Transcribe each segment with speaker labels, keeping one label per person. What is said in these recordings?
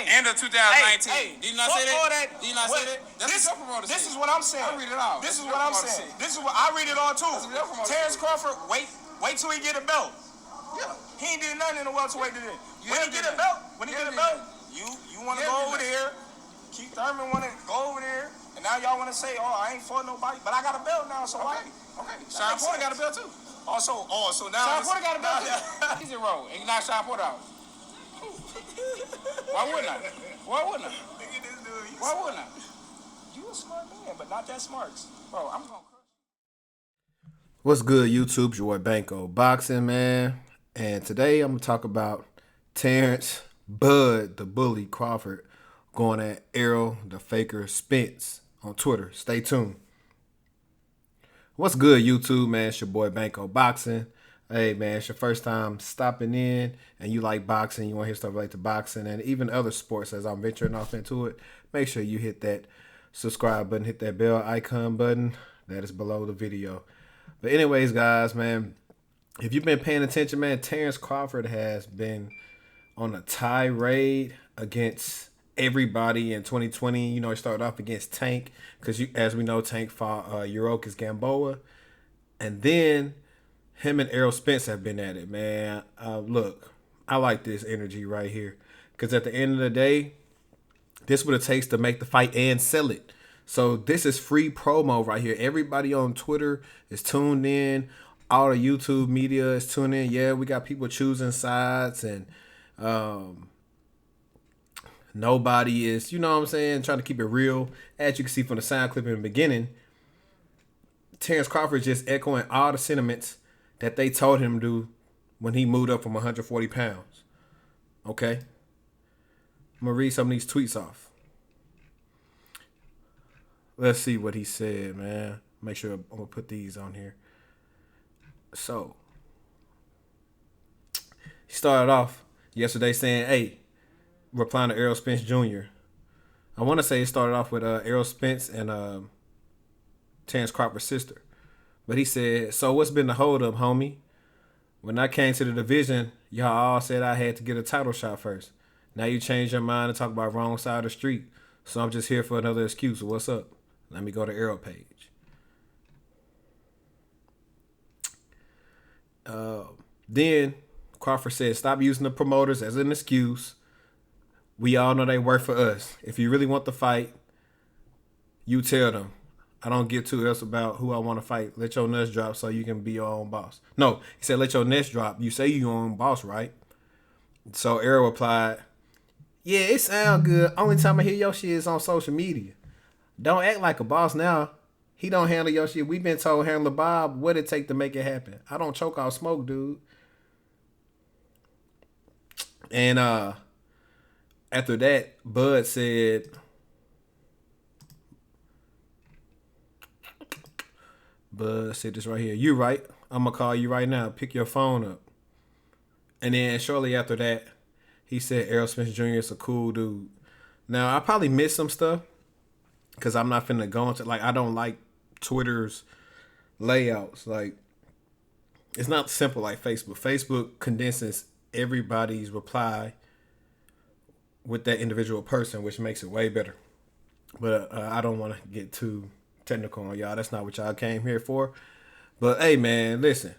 Speaker 1: End of 2019.
Speaker 2: Hey,
Speaker 1: Did you not say that?
Speaker 2: Did you not say that? This is what I'm saying.
Speaker 1: I read it all.
Speaker 2: This is what I'm saying. This is what I read it all too. Terence Crawford, wait till he get a belt.
Speaker 1: Yeah.
Speaker 2: He ain't did nothing in the welterweight today. When he get a belt, you want to go over there. Keith Thurman want to go over there, and now y'all want to say, "Oh, I ain't fought nobody, but I got a belt now." So why?
Speaker 1: Okay. Sean Porter got a belt too.
Speaker 2: So now
Speaker 1: Sean Porter got a belt too. Easy roll, and you knock Sean Porter out. Why wouldn't I? Why wouldn't I? Why wouldn't I?
Speaker 2: You a smart man, but not that smart, bro. I'm gonna crush.
Speaker 3: What's good, YouTube? It's your boy Banko Boxing, man. And today I'm gonna talk about Terence Bud the Bully Crawford going at Errol the Faker Spence on Twitter. Stay tuned. What's good, YouTube, man? It's your boy Banko Boxing. Hey, man, it's your first time stopping in and you like boxing, you want to hear stuff related to boxing and even other sports as I'm venturing off into it, make sure you hit that subscribe button, hit that bell icon button that is below the video. But anyways, guys, man, if you've been paying attention, man, Terence Crawford has been on a tirade against everybody in 2020. You know, he started off against Tank because, as we know, Tank fought Yuriorkis Gamboa. And then him and Errol Spence have been at it, man. Look, I like this energy right here because at the end of the day, this is what it takes to make the fight and sell it. So this is free promo right here. Everybody on Twitter is tuned in. All the YouTube media is tuned in. Yeah, we got people choosing sides and nobody is, you know what I'm saying, trying to keep it real. As you can see from the sound clip in the beginning, Terence Crawford just echoing all the sentiments that they told him to do when he moved up from 140 pounds. Okay? I'm going to read some of these tweets off. Let's see what he said, man. Make sure I'm going to put these on here. So, he started off yesterday saying, hey, replying to Errol Spence Jr. I want to say it started off with Errol Spence and Terence Crawford's sister. But he said, so what's been the hold up, homie? When I came to the division, y'all all said I had to get a title shot first. Now you changed your mind and talk about wrong side of the street. So I'm just here for another excuse. What's up? Let me go to Errol page. Then Crawford said, stop using the promoters as an excuse. We all know they work for us. If you really want the fight, you tell them. I don't give two else about who I want to fight. Let your nuts drop so you can be your own boss. No, he said, let your nuts drop. You say you your own boss, right? So Errol replied, yeah, it sound good. Only time I hear your shit is on social media. Don't act like a boss now. He don't handle your shit. We been told handle Bob what it take to make it happen. I don't choke off smoke, dude. And after that, Bud said, this right here. You right. I'm going to call you right now. Pick your phone up. And then shortly after that, he said Errol Spence Jr. is a cool dude. Now, I probably missed some stuff because I'm not finna go into, like, I don't like Twitter's layouts. Like, it's not simple like Facebook. Facebook condenses everybody's reply with that individual person, which makes it way better. But I don't want to get too technical on y'all. That's not what y'all came here for. But hey, man, listen.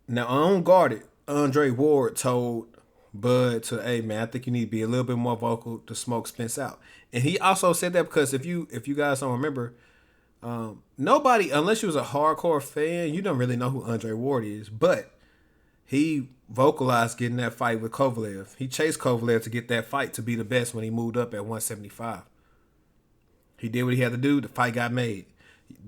Speaker 3: Now, unguarded, Andre Ward told Bud to, hey, man, I think you need to be a little bit more vocal to smoke Spence out. And he also said that because if you guys don't remember, nobody, unless you was a hardcore fan, you don't really know who Andre Ward is. But he vocalized getting that fight with Kovalev. He chased Kovalev to get that fight to be the best when he moved up at 175. He did what he had to do. The fight got made.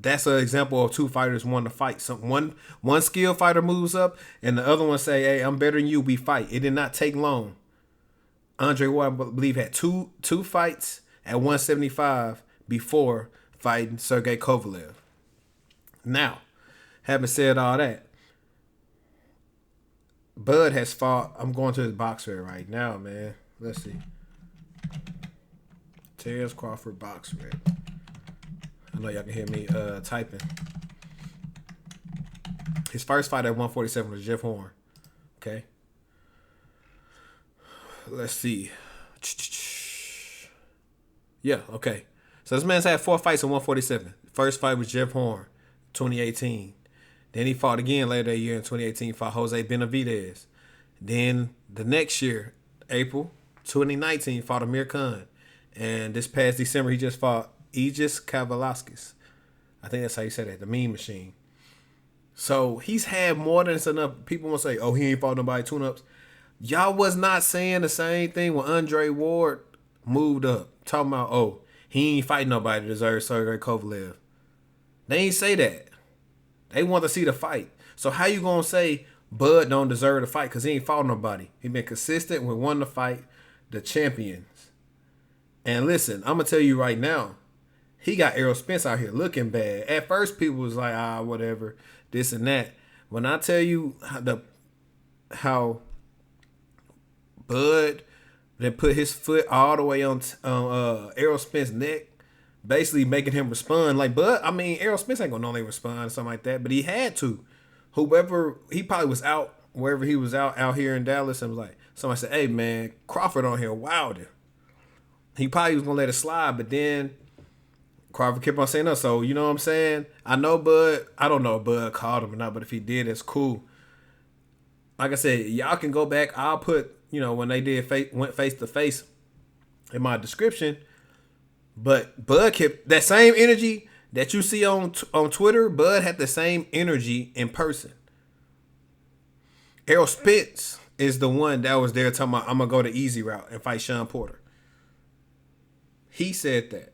Speaker 3: That's an example of two fighters won the fight. One skilled fighter moves up, and the other one say, hey, I'm better than you. We fight. It did not take long. Andre Ward, I believe, had two fights at 175 before fighting Sergey Kovalev. Now, having said all that, Bud has fought. I'm going to his boxer right now, man. Let's see. Terence Crawford box red. I know y'all can hear me typing. His first fight at 147 was Jeff Horn. Okay. Let's see. Yeah, okay. So this man's had 4 fights in 147. First fight was Jeff Horn, 2018. Then he fought again later that year in 2018, fought Jose Benavidez. Then the next year, April 2019, fought Amir Khan. And this past December, he just fought Aegis Kavalaskis. I think that's how you say that, the Mean Machine. So he's had more than enough. People want to say, oh, he ain't fought nobody tune-ups. Y'all was not saying the same thing when Andre Ward moved up. Talking about, oh, he ain't fighting nobody that deserves Sergey Kovalev. They ain't say that. They want to see the fight. So how you going to say Bud don't deserve the fight because he ain't fought nobody? He been consistent with wanting to fight the champions. And listen, I'm going to tell you right now, he got Errol Spence out here looking bad. At first, people was like, whatever, this and that. When I tell you how Bud then put his foot all the way on Errol Spence's neck, basically making him respond. Like, Bud, I mean, Errol Spence ain't gonna normally respond or something like that, but he had to. Whoever, he probably was out, wherever he was out here in Dallas, and was like, somebody said, hey, man, Crawford on here wilding. He probably was gonna let it slide, but then Crawford kept on saying no. So, you know what I'm saying? I know Bud, I don't know if Bud called him or not, but if he did, it's cool. Like I said, y'all can go back. I'll put, when they went face to face in my description. But Bud kept that same energy that you see on Twitter. Bud had the same energy in person. Errol Spence is the one that was there talking about, I'm going to go the easy route and fight Sean Porter. He said that.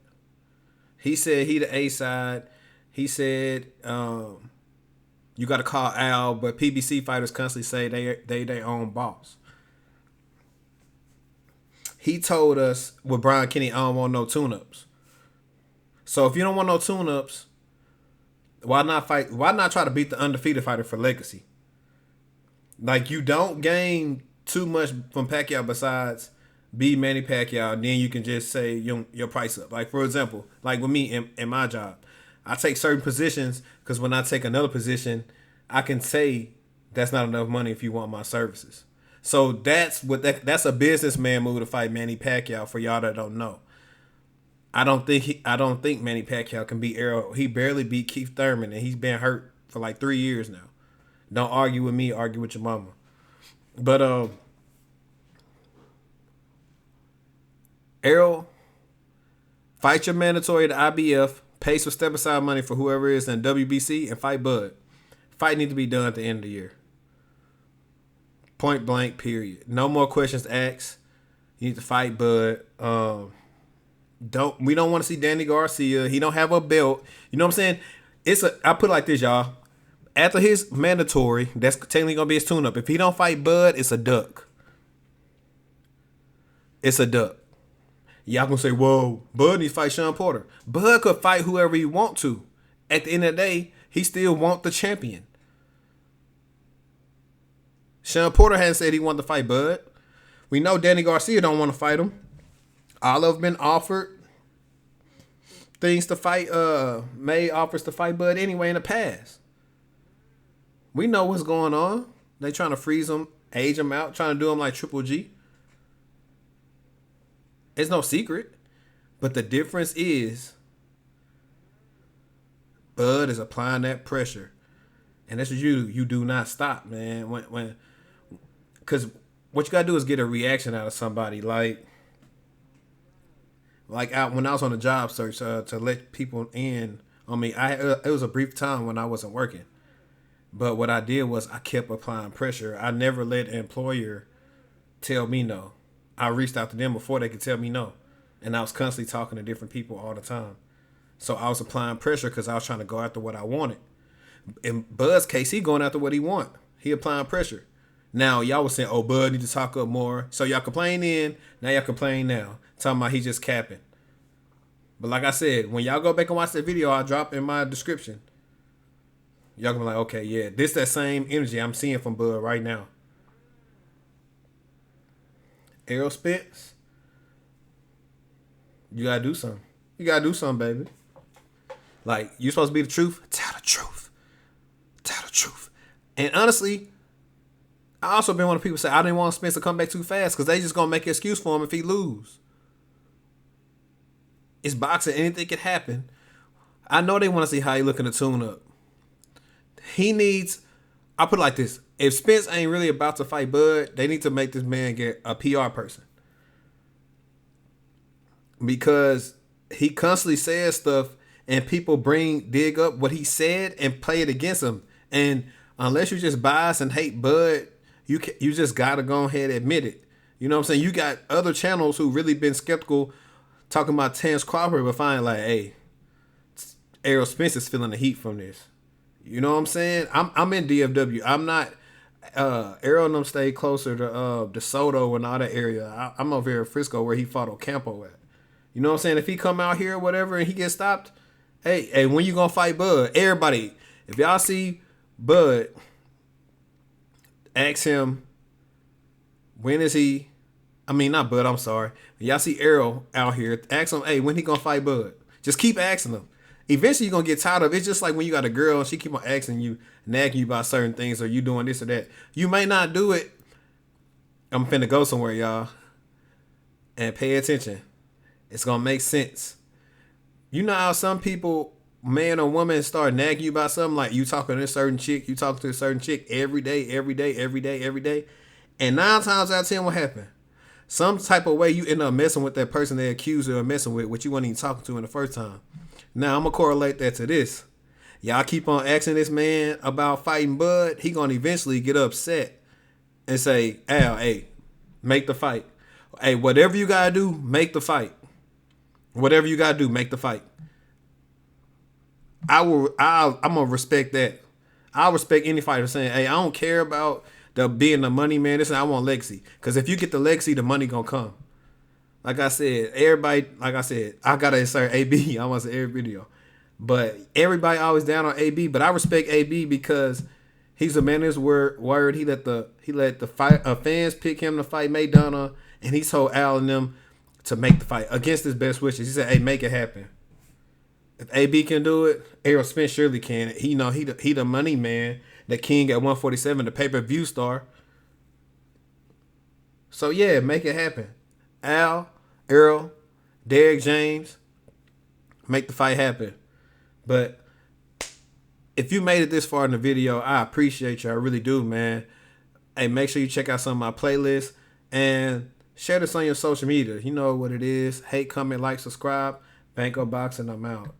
Speaker 3: He said he the A side. He said you got to call Al, but PBC fighters constantly say they their own boss. He told us with Brian Kenny, I don't want no tune-ups. So if you don't want no tune-ups, why not fight? Why not try to beat the undefeated fighter for legacy? Like, you don't gain too much from Pacquiao besides beat Manny Pacquiao, then you can just say your price up. Like, for example, like with me in my job, I take certain positions because when I take another position, I can say that's not enough money if you want my services. So that's a businessman move to fight Manny Pacquiao. For y'all that don't know, I don't think Manny Pacquiao can beat Errol. He barely beat Keith Thurman, and he's been hurt for like 3 years now. Don't argue with me, argue with your mama. But Errol, fight your mandatory at IBF, pay some step aside money for whoever is in WBC, and fight Bud. Fight need to be done at the end of the year. Point blank, period. No more questions asked. You need to fight Bud. We don't want to see Danny Garcia. He don't have a belt. You know what I'm saying? I put it like this, y'all. After his mandatory, that's technically gonna be his tune-up. If he don't fight Bud, it's a duck. It's a duck. Y'all gonna say, whoa, Bud needs to fight Sean Porter. Bud could fight whoever he want to. At the end of the day, he still want the champion. Sean Porter hasn't said he wanted to fight Bud. We know Danny Garcia don't want to fight him. All of them been offered things to fight, made offers to fight Bud anyway in the past. We know what's going on. They trying to freeze him, age him out, trying to do him like Triple G. It's no secret. But the difference is Bud is applying that pressure. And that's what you do not stop, man. Because what you got to do is get a reaction out of somebody. Like when I was on a job search to let people in on me, it was a brief time when I wasn't working. But what I did was I kept applying pressure. I never let an employer tell me no. I reached out to them before they could tell me no. And I was constantly talking to different people all the time. So I was applying pressure because I was trying to go after what I wanted. In Bud's case, he going after what he want. He applying pressure. Now, y'all was saying, oh, Bud need to talk up more. So y'all complain then, now y'all complain now. Talking about he just capping. But like I said, when y'all go back and watch that video I dropped in my description, y'all gonna be like, okay, yeah, this that same energy I'm seeing from Bud right now. Errol Spence, you gotta do something. You gotta do something, baby. Like, you supposed to be the truth? Tell the truth. Tell the truth. And honestly, I also been one of the people say I didn't want Spence to come back too fast because they just gonna make an excuse for him if he lose. It's boxing, anything can happen. I know they want to see how he looking to tune up. He needs. I put it like this: if Spence ain't really about to fight Bud, they need to make this man get a PR person because he constantly says stuff and people dig up what he said and play it against him. And unless you just bias and hate Bud, you just gotta go ahead and admit it. You know what I'm saying? You got other channels who really been skeptical talking about Terence Crawford, but finally like, hey, Errol Spence is feeling the heat from this. You know what I'm saying? I'm in DFW. I'm not. Errol and them stay closer to DeSoto and all that area. I'm over here in Frisco where he fought Ocampo at. You know what I'm saying? If he come out here or whatever and he gets stopped, hey, when you gonna fight Bud? Everybody, if y'all see Bud, ask him, when is he? I mean, not Bud, I'm sorry. When y'all see Errol out here, ask him, hey, when he gonna fight Bud? Just keep asking him. Eventually you're gonna get tired of it. It's just like when you got a girl and she keep on asking you, nagging you about certain things, or you doing this or that. You may not do it. I'm finna go somewhere, y'all. And pay attention. It's gonna make sense. You know how some people, man or woman, start nagging you about something, like you talking to a certain chick, you talking to a certain chick every day. And 9 times out of 10, what happened? Some type of way you end up messing with that person they accuse you of messing with, what you weren't even talking to in the first time. Now I'm gonna correlate that to this. Y'all keep on asking this man about fighting Bud, he gonna eventually get upset and say, Al, hey, make the fight. Hey, whatever you gotta do, make the fight. Whatever you gotta do, make the fight. I'm gonna respect that. I'll respect any fighter saying, hey, I don't care about being the money man. This, I want legacy. Because if you get the legacy, the money gonna come. Like I said, everybody, I gotta insert AB almost in every video. But everybody always down on AB. But I respect AB because he's a man of his word. He let the fans pick him to fight Maidana, and he told Al and them to make the fight against his best wishes. He said, hey, make it happen. If AB can do it, Errol Spence surely can. He the money man, the king at 147, the pay-per-view star. So yeah, make it happen. Al, Errol, Derrick James, make the fight happen. But if you made it this far in the video, I appreciate you. I really do, man. Hey, make sure you check out some of my playlists and share this on your social media. You know what it is. Hate, comment, like, subscribe. Banco Boxing, I'm out.